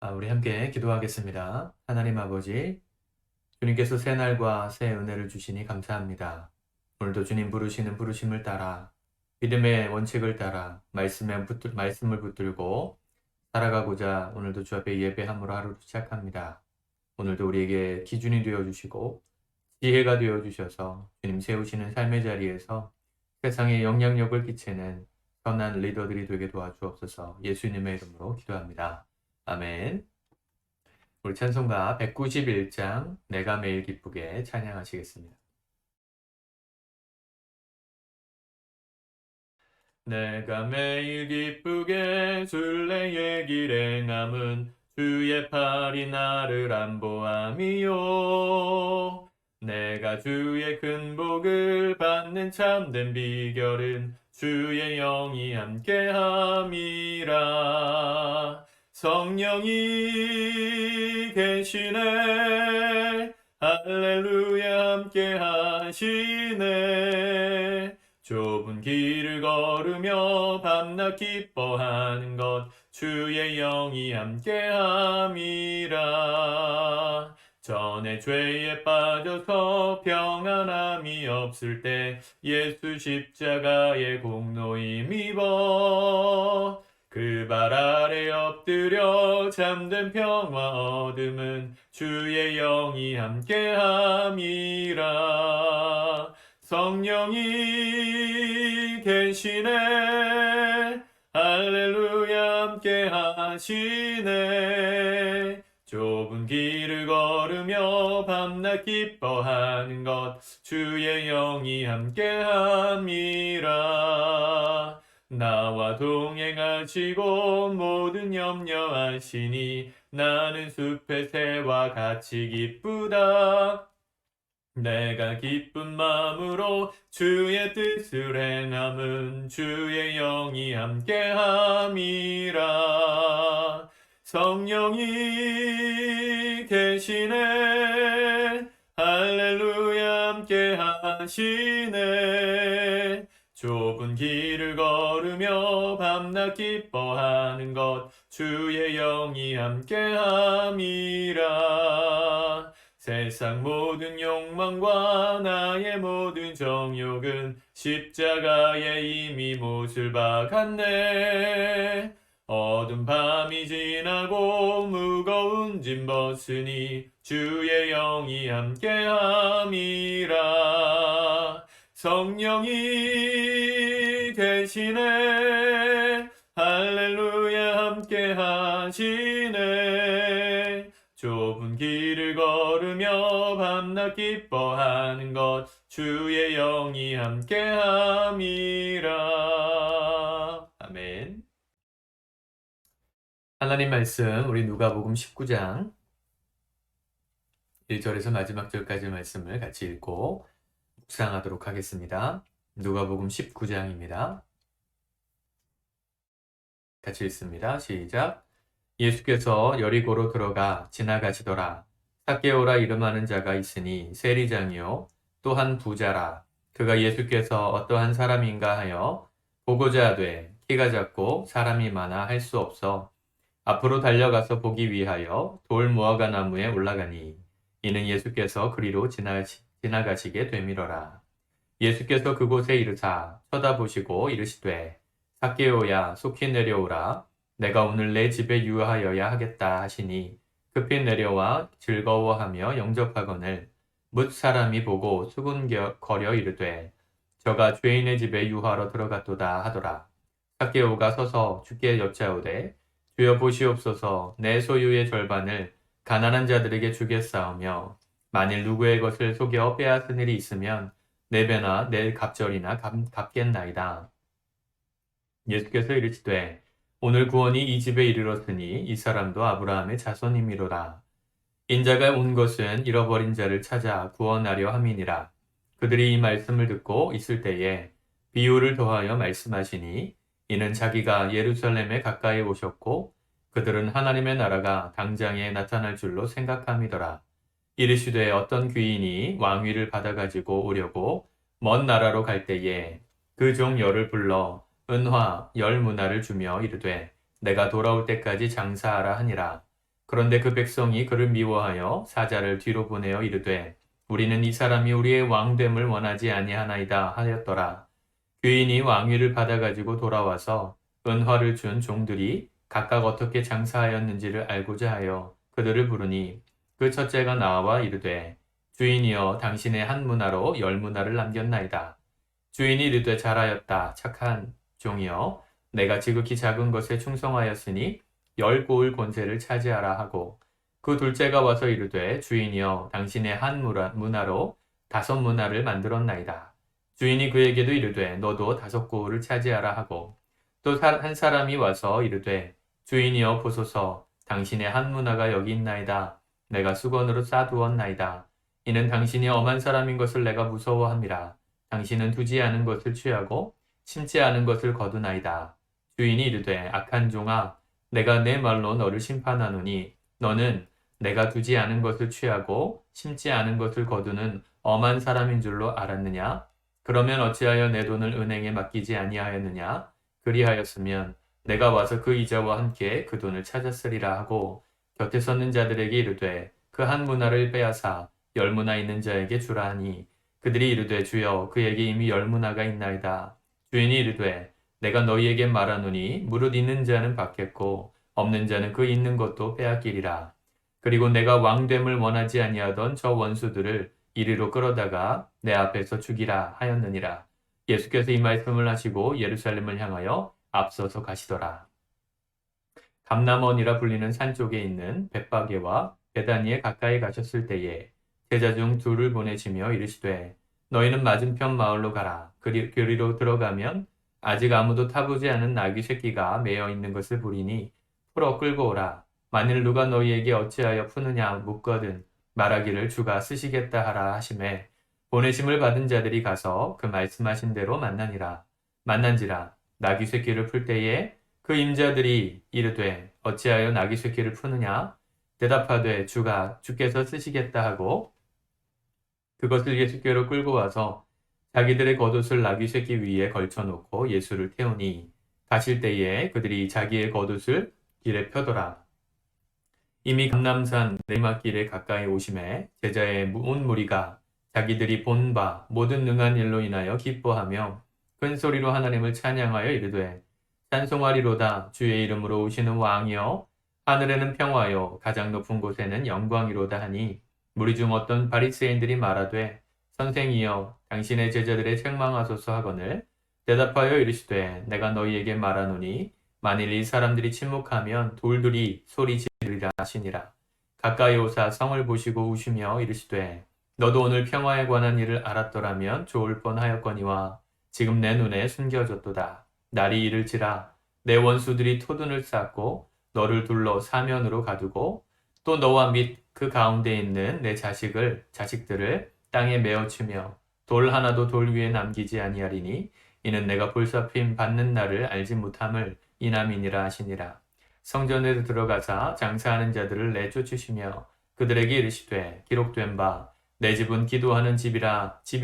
우리 함께 기도하겠습니다. 하나님 아버지, 주님께서 새 날과 새 은혜를 주시니 감사합니다. 오늘도 주님 부르시는 부르심을 따라 믿음의 원칙을 따라 말씀을 붙들고 살아가고자 오늘도 주 앞에 예배함으로 하루를 시작합니다. 오늘도 우리에게 기준이 되어 주시고 지혜가 되어 주셔서 주님 세우시는 삶의 자리에서 세상에 영향력을 끼치는 선한 리더들이 되게 도와주옵소서. 예수님의 이름으로 기도합니다. 아멘. 우리 찬송가 191장 내가 매일 기쁘게 찬양하시겠습니다. 내가 매일 기쁘게 순례의 길에 남은 주의 팔이 나를 안보함이요. 내가 주의 큰 복을 받는 참된 비결은 주의 영이 함께함이라. 성령이 계시네. 할렐루야 함께 하시네. 좁은 길을 걸으며 밤낮 기뻐하는 것 주의 영이 함께함이라. 전에 죄에 빠져서 평안함이 없을 때 예수 십자가의 공로 힘입어 그 발 아래 엎드려 참된 평화 얻음은 주의 영이 함께함이라. 성령이 계시네. 할렐루야 함께 하시네. 좁은 길을 걸으며 밤낮 기뻐하는 것 주의 영이 함께함이라. 나와 동행하시고 모든 염려하시니 나는 숲의 새와 같이 기쁘다. 내가 기쁜 마음으로 주의 뜻을 행함은 주의 영이 함께함이라. 성령이 계시네. 할렐루야 함께 하시네. 좁은 길을 걸으며 밤낮 기뻐하는 것 주의 영이 함께함이라. 세상 모든 욕망과 나의 모든 정욕은 십자가에 이미 못을 박았네. 어두운 밤이 지나고 무거운 짐 벗으니 주의 영이 함께함이라. 성령이 계시네. 할렐루야 함께 하시네. 좁은 길을 걸으며 밤낮 기뻐하는 것 주의 영이 함께함이라. 아멘. 하나님 말씀 우리 누가복음 19장 1절에서 마지막 절까지 말씀을 같이 읽고 묵상하도록 하겠습니다. 누가복음 19장입니다. 같이 읽습니다. 시작. 예수께서 여리고로 들어가 지나가시더라. 삭개오라 이름하는 자가 있으니 세리장이요 또한 부자라. 그가 예수께서 어떠한 사람인가 하여 보고자 하되 키가 작고 사람이 많아 할 수 없어 앞으로 달려가서 보기 위하여 돌 무화과 나무에 올라가니 이는 예수께서 그리로 지나가시게 되밀어라. 예수께서 그곳에 이르사 쳐다보시고 이르시되 삭개오야 속히 내려오라. 내가 오늘 내 집에 유하여야 하겠다 하시니 급히 내려와 즐거워하며 영접하거늘 뭇 사람이 보고 수군거려 이르되 저가 죄인의 집에 유하러 들어갔도다 하더라. 삭개오가 서서 주께 여짜오되 주여 보시옵소서. 내 소유의 절반을 가난한 자들에게 주겠사오며 만일 누구의 것을 속여 빼앗은 일이 있으면 내 배나 내 갑절이나 갚겠나이다. 예수께서 이르시되 오늘 구원이 이 집에 이르렀으니 이 사람도 아브라함의 자손이미로라. 인자가 온 것은 잃어버린 자를 찾아 구원하려 함이니라. 그들이 이 말씀을 듣고 있을 때에 비유를 더하여 말씀하시니 이는 자기가 예루살렘에 가까이 오셨고 그들은 하나님의 나라가 당장에 나타날 줄로 생각함이더라. 이르시되 어떤 귀인이 왕위를 받아가지고 오려고 먼 나라로 갈 때에 그 종 열을 불러 은화 10문화를 주며 이르되 내가 돌아올 때까지 장사하라 하니라. 그런데 그 백성이 그를 미워하여 사자를 뒤로 보내어 이르되 우리는 이 사람이 우리의 왕됨을 원하지 아니하나이다 하였더라. 귀인이 왕위를 받아가지고 돌아와서 은화를 준 종들이 각각 어떻게 장사하였는지를 알고자 하여 그들을 부르니 그 첫째가 나와 이르되 주인이여 당신의 한 문화로 10문화를 남겼나이다. 주인이 이르되 잘하였다 착한 종이여 내가 지극히 작은 것에 충성하였으니 10고을 권세를 차지하라 하고 그 둘째가 와서 이르되 주인이여 당신의 한 문화로 5문화를 만들었나이다. 주인이 그에게도 이르되 너도 5고을을 차지하라 하고 또 한 사람이 와서 이르되 주인이여 보소서 당신의 한 문화가 여기 있나이다. 내가 수건으로 싸두었나이다. 이는 당신이 엄한 사람인 것을 내가 무서워함이라. 당신은 두지 않은 것을 취하고 심지 않은 것을 거두나이다. 주인이 이르되 악한 종아 내가 내 말로 너를 심판하노니 너는 내가 두지 않은 것을 취하고 심지 않은 것을 거두는 엄한 사람인 줄로 알았느냐? 그러면 어찌하여 내 돈을 은행에 맡기지 아니하였느냐? 그리하였으면 내가 와서 그 이자와 함께 그 돈을 찾았으리라 하고 곁에 섰는 자들에게 이르되 그 한 문화를 빼앗아 10문화 있는 자에게 주라 하니 그들이 이르되 주여 그에게 이미 10문화가 있나이다. 주인이 이르되 내가 너희에게 말하노니 무릇 있는 자는 받겠고 없는 자는 그 있는 것도 빼앗기리라. 그리고 내가 왕됨을 원하지 아니하던 저 원수들을 이리로 끌어다가 내 앞에서 죽이라 하였느니라. 예수께서 이 말씀을 하시고 예루살렘을 향하여 앞서서 가시더라. 감람원이라 불리는 산 쪽에 있는 벳바게와 베다니에 가까이 가셨을 때에 제자 중 둘을 보내시며 이르시되 너희는 맞은편 마을로 가라. 그리로 들어가면 아직 아무도 타보지 않은 나귀 새끼가 매어 있는 것을 보리니 풀어 끌고 오라. 만일 누가 너희에게 어찌하여 푸느냐 묻거든 말하기를 주가 쓰시겠다 하라 하시매 보내심을 받은 자들이 가서 그 말씀하신 대로 만난지라 나귀 새끼를 풀 때에 그 임자들이 이르되 어찌하여 나귀 새끼를 푸느냐 대답하되 주께서 쓰시겠다 하고 그것을 예수께로 끌고 와서 자기들의 겉옷을 나귀 새끼 위에 걸쳐놓고 예수를 태우니 가실 때에 그들이 자기의 겉옷을 길에 펴더라. 이미 감람산 내리막길에 가까이 오심에 제자의 온 무리가 자기들이 본 바 모든 능한 일로 인하여 기뻐하며 큰 소리로 하나님을 찬양하여 이르되 찬송하리로다 주의 이름으로 오시는 왕이여 하늘에는 평화요 가장 높은 곳에는 영광이로다 하니 무리 중 어떤 바리새인들이 말하되 선생이여 당신의 제자들의 책망하소서 하거늘 대답하여 이르시되 내가 너희에게 말하노니 만일 이 사람들이 침묵하면 돌들이 소리 지르리라 하시니라. 가까이 오사 성을 보시고 우시며 이르시되 너도 오늘 평화에 관한 일을 알았더라면 좋을 뻔하였거니와 지금 내 눈에 숨겨졌도다. 날이 이를지라 내 원수들이 토둔을 쌓고 너를 둘러 사면으로 가두고 또 너와 및 그 가운데 있는 내 자식들을 땅에 메어치며 돌 하나도 돌 위에 남기지 아니하리니 이는 내가 볼살핌 받는 날을 알지 못함을 이남이니라 하시니라. 성전에 들어가사 장사하는 자들을 내쫓으시며 그들에게 이르시되 기록된 바 내 집은 기도하는 집이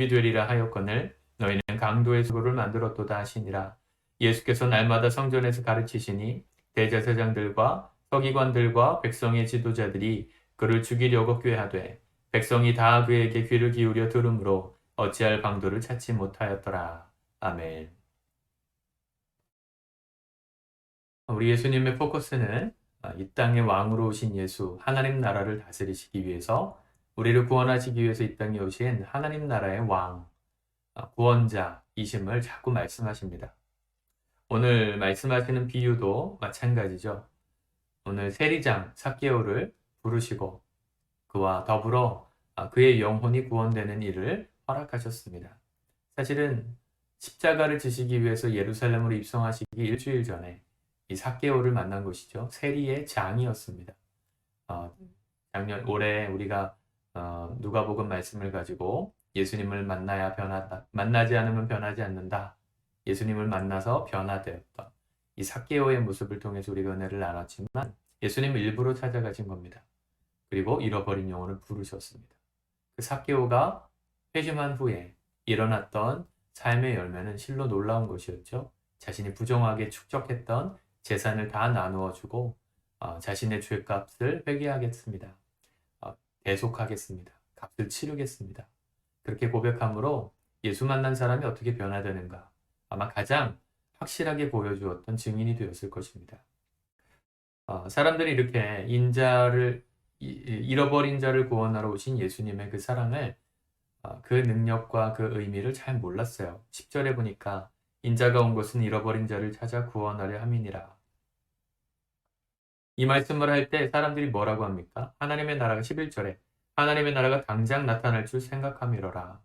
되리라 하였거늘 너희는 강도의 수고를 만들었도다 하시니라. 예수께서 날마다 성전에서 가르치시니 대제사장들과 서기관들과 백성의 지도자들이 그를 죽이려고 꾀하되 백성이 다 그에게 귀를 기울여 들으므로 어찌할 방도를 찾지 못하였더라. 아멘. 우리 예수님의 포커스는 이 땅의 왕으로 오신 예수, 하나님 나라를 다스리시기 위해서 우리를 구원하시기 위해서 이 땅에 오신 하나님 나라의 왕, 구원자이심을 자꾸 말씀하십니다. 오늘 말씀하시는 비유도 마찬가지죠. 오늘 세리장 삭개오를 부르시고 그와 더불어 그의 영혼이 구원되는 일을 허락하셨습니다. 사실은 십자가를 지시기 위해서 예루살렘으로 입성하시기 일주일 전에 이 삭개오를 만난 것이죠. 세리의 장이었습니다. 올해 우리가 누가복음 말씀을 가지고 예수님을 만나야 변하다. 만나지 않으면 변하지 않는다. 예수님을 만나서 변화되었던 이 삭개오의 모습을 통해서 우리가 은혜를 나눴지만 예수님은 일부러 찾아가신 겁니다. 그리고 잃어버린 영혼을 부르셨습니다. 그 삭개오가 회심한 후에 일어났던 삶의 열매는 실로 놀라운 것이었죠. 자신이 부정하게 축적했던 재산을 다 나누어 주고 자신의 죄값을 회개하겠습니다. 대속하겠습니다. 값을 치르겠습니다. 그렇게 고백함으로 예수 만난 사람이 어떻게 변화되는가 아마 가장 확실하게 보여주었던 증인이 되었을 것입니다. 사람들이 이렇게 잃어버린 자를 구원하러 오신 예수님의 그 사랑을 그 능력과 그 의미를 잘 몰랐어요. 10절에 보니까 인자가 온 것은 잃어버린 자를 찾아 구원하려 함이니라. 이 말씀을 할 때 사람들이 뭐라고 합니까? 하나님의 나라가 11절에 하나님의 나라가 당장 나타날 줄 생각함이로라.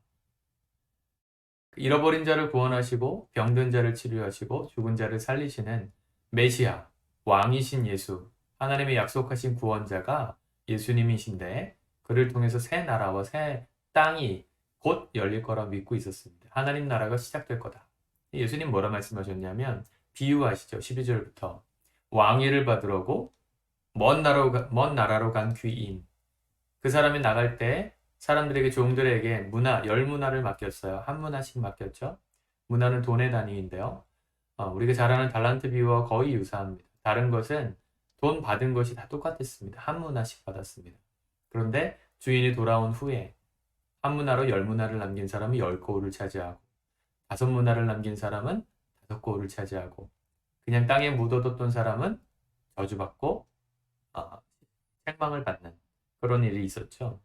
잃어버린 자를 구원하시고 병든 자를 치료하시고 죽은 자를 살리시는 메시아, 왕이신 예수, 하나님의 약속하신 구원자가 예수님이신데 그를 통해서 새 나라와 새 땅이 곧 열릴 거라 믿고 있었습니다. 하나님 나라가 시작될 거다. 예수님 뭐라 말씀하셨냐면 비유하시죠. 12절부터 왕위를 받으려고 먼 나라로 간 귀인 그 사람이 나갈 때 사람들에게 종들에게 열 문화를 맡겼어요. 한 문화씩 맡겼죠. 문화는 돈의 단위인데요. 우리가 잘 아는 달란트 비유와 거의 유사합니다. 다른 것은 돈 받은 것이 다 똑같았습니다. 한 문화씩 받았습니다. 그런데 주인이 돌아온 후에 한 문화로 10문화를 남긴 사람은 10고울을 차지하고 5문화를 남긴 사람은 5고울을 차지하고 그냥 땅에 묻어뒀던 사람은 저주받고 책망을 받는 그런 일이 있었죠.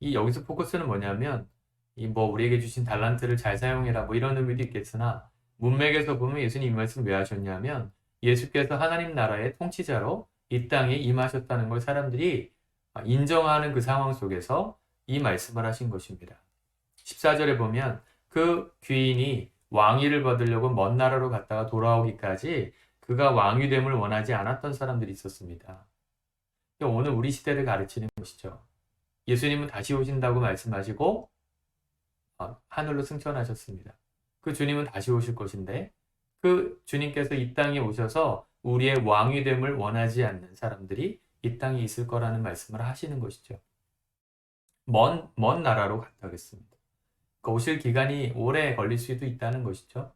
여기서 포커스는 뭐냐면 우리에게 주신 달란트를 잘 사용해라 이런 의미도 있겠으나 문맥에서 보면 예수님 이 말씀 왜 하셨냐면 예수께서 하나님 나라의 통치자로 이 땅에 임하셨다는 걸 사람들이 인정하는 그 상황 속에서 이 말씀을 하신 것입니다. 14절에 보면 그 귀인이 왕위를 받으려고 먼 나라로 갔다가 돌아오기까지 그가 왕위됨을 원하지 않았던 사람들이 있었습니다. 오늘 우리 시대를 가르치는 것이죠. 예수님은 다시 오신다고 말씀하시고 하늘로 승천하셨습니다. 그 주님은 다시 오실 것인데 그 주님께서 이 땅에 오셔서 우리의 왕위됨을 원하지 않는 사람들이 이 땅에 있을 거라는 말씀을 하시는 것이죠. 먼 나라로 갔다 오겠습니다. 오실 기간이 오래 걸릴 수도 있다는 것이죠.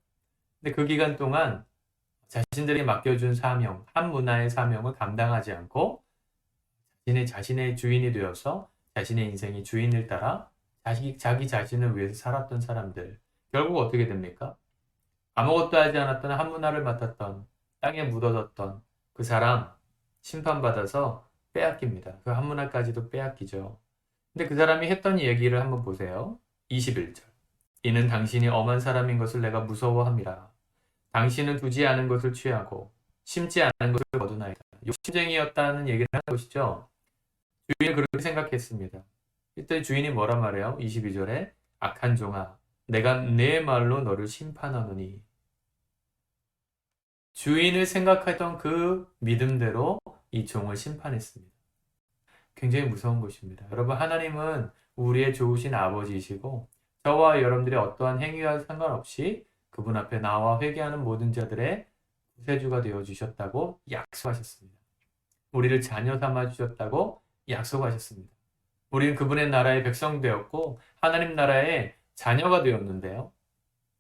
근데 그 기간 동안 자신들이 맡겨준 사명, 한 문화의 사명을 감당하지 않고 자신의 주인이 되어서 자신의 인생이 주인을 따라 자기 자신을 위해서 살았던 사람들 결국 어떻게 됩니까? 아무것도 하지 않았던 한 문화를 맡았던 땅에 묻어뒀던 그 사람 심판받아서 빼앗깁니다. 그 한 문화까지도 빼앗기죠. 근데 그 사람이 했던 얘기를 한번 보세요. 21절 이는 당신이 엄한 사람인 것을 내가 무서워함이라. 당신은 두지 않은 것을 취하고 심지 않은 것을 거두나이다. 욕심쟁이였다는 얘기를 하는 것이죠. 주인은 그렇게 생각했습니다. 이때 주인이 뭐라 말해요? 22절에 악한 종아 내가 내 말로 너를 심판하노니. 주인을 생각하던 그 믿음대로 이 종을 심판했습니다. 굉장히 무서운 것입니다. 여러분 하나님은 우리의 좋으신 아버지이시고 저와 여러분들의 어떠한 행위와 상관없이 그분 앞에 나와 회개하는 모든 자들의 구세주가 되어주셨다고 약속하셨습니다. 우리를 자녀 삼아 주셨다고 약속하셨습니다. 우리는 그분의 나라의 백성 되었고 하나님 나라의 자녀가 되었는데요.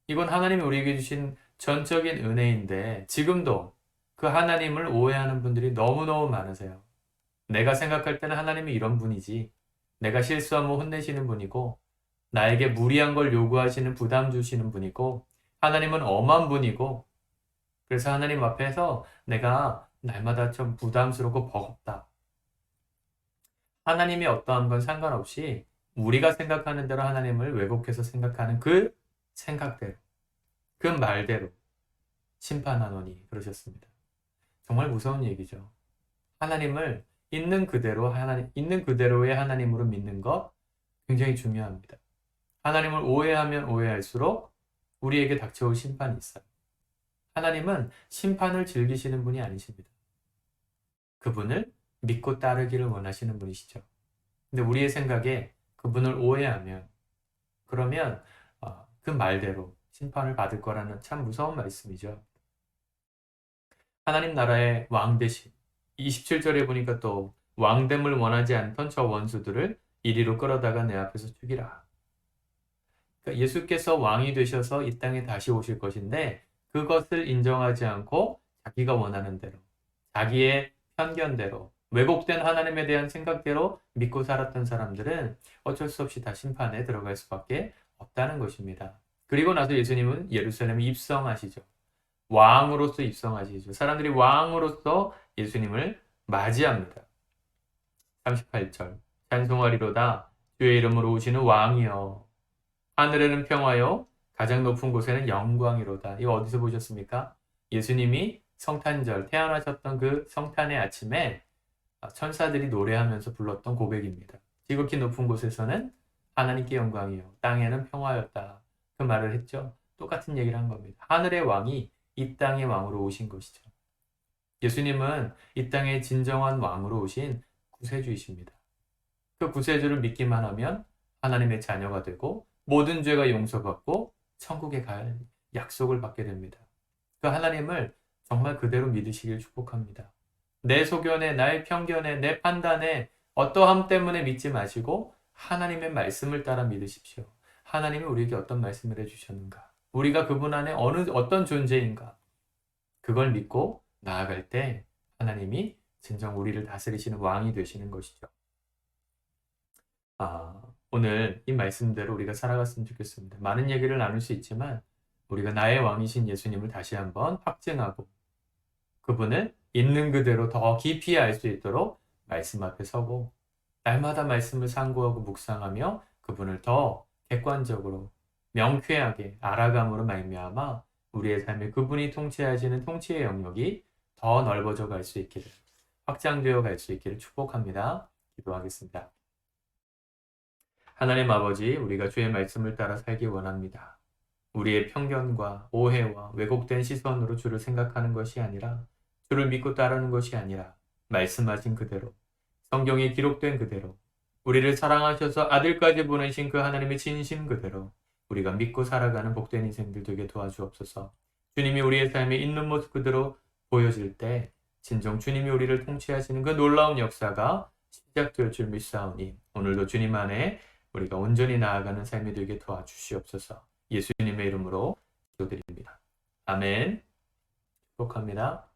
이건 하나님이 우리에게 주신 전적인 은혜인데 지금도 그 하나님을 오해하는 분들이 너무너무 많으세요. 내가 생각할 때는 하나님이 이런 분이지. 내가 실수하면 혼내시는 분이고 나에게 무리한 걸 요구하시는 부담 주시는 분이고 하나님은 엄한 분이고 그래서 하나님 앞에서 내가 날마다 좀 부담스럽고 버겁다. 하나님이 어떠한 건 상관없이 우리가 생각하는 대로 하나님을 왜곡해서 생각하는 그 생각대로 그 말대로 심판하노니 그러셨습니다. 정말 무서운 얘기죠. 하나님을 있는 그대로의 하나님으로 믿는 것 굉장히 중요합니다. 하나님을 오해하면 오해할수록 우리에게 닥쳐올 심판이 있어요. 하나님은 심판을 즐기시는 분이 아니십니다. 그분을 믿고 따르기를 원하시는 분이시죠. 근데 우리의 생각에 그분을 오해하면 그러면 그 말대로 심판을 받을 거라는 참 무서운 말씀이죠. 하나님 나라의 왕 대신 27절에 보니까 또 왕됨을 원하지 않던 저 원수들을 이리로 끌어다가 내 앞에서 죽이라. 그러니까 예수께서 왕이 되셔서 이 땅에 다시 오실 것인데 그것을 인정하지 않고 자기가 원하는 대로 자기의 편견대로, 왜곡된 하나님에 대한 생각대로 믿고 살았던 사람들은 어쩔 수 없이 다 심판에 들어갈 수밖에 없다는 것입니다. 그리고 나서 예수님은 예루살렘에 입성하시죠. 왕으로서 입성하시죠. 사람들이 왕으로서 예수님을 맞이합니다. 38절 찬송하리로다 주의 이름으로 오시는 왕이여 하늘에는 평화요 가장 높은 곳에는 영광이로다. 이거 어디서 보셨습니까? 예수님이 성탄절 태어나셨던 그 성탄의 아침에 천사들이 노래하면서 불렀던 고백입니다. 지극히 높은 곳에서는 하나님께 영광이요 땅에는 평화였다. 그 말을 했죠. 똑같은 얘기를 한 겁니다. 하늘의 왕이 이 땅의 왕으로 오신 것이죠. 예수님은 이 땅의 진정한 왕으로 오신 구세주이십니다. 그 구세주를 믿기만 하면 하나님의 자녀가 되고 모든 죄가 용서받고 천국에 갈 약속을 받게 됩니다. 그 하나님을 정말 그대로 믿으시길 축복합니다. 내 소견에, 나의 편견에, 내 판단에 어떠함 때문에 믿지 마시고 하나님의 말씀을 따라 믿으십시오. 하나님이 우리에게 어떤 말씀을 해주셨는가? 우리가 그분 안에 어떤 존재인가? 그걸 믿고 나아갈 때 하나님이 진정 우리를 다스리시는 왕이 되시는 것이죠. 오늘 이 말씀대로 우리가 살아갔으면 좋겠습니다. 많은 얘기를 나눌 수 있지만 우리가 나의 왕이신 예수님을 다시 한번 확증하고 그분을 있는 그대로 더 깊이 알 수 있도록 말씀 앞에 서고 날마다 말씀을 상고하고 묵상하며 그분을 더 객관적으로 명쾌하게 알아감으로 말미암아 우리의 삶에 그분이 통치하시는 통치의 영역이 더 넓어져 갈 수 있기를 확장되어 갈 수 있기를 축복합니다. 기도하겠습니다. 하나님 아버지, 우리가 주의 말씀을 따라 살기 원합니다. 우리의 편견과 오해와 왜곡된 시선으로 주를 생각하는 것이 아니라 주를 믿고 따르는 것이 아니라 말씀하신 그대로 성경에 기록된 그대로 우리를 사랑하셔서 아들까지 보내신 그 하나님의 진심 그대로 우리가 믿고 살아가는 복된 인생들 되게 도와주옵소서. 주님이 우리의 삶에 있는 모습 그대로 보여질 때 진정 주님이 우리를 통치하시는 그 놀라운 역사가 시작될 줄 믿사오니 오늘도 주님 안에 우리가 온전히 나아가는 삶이 되게 도와주시옵소서. 예수님의 이름으로 기도드립니다. 아멘. 축복합니다.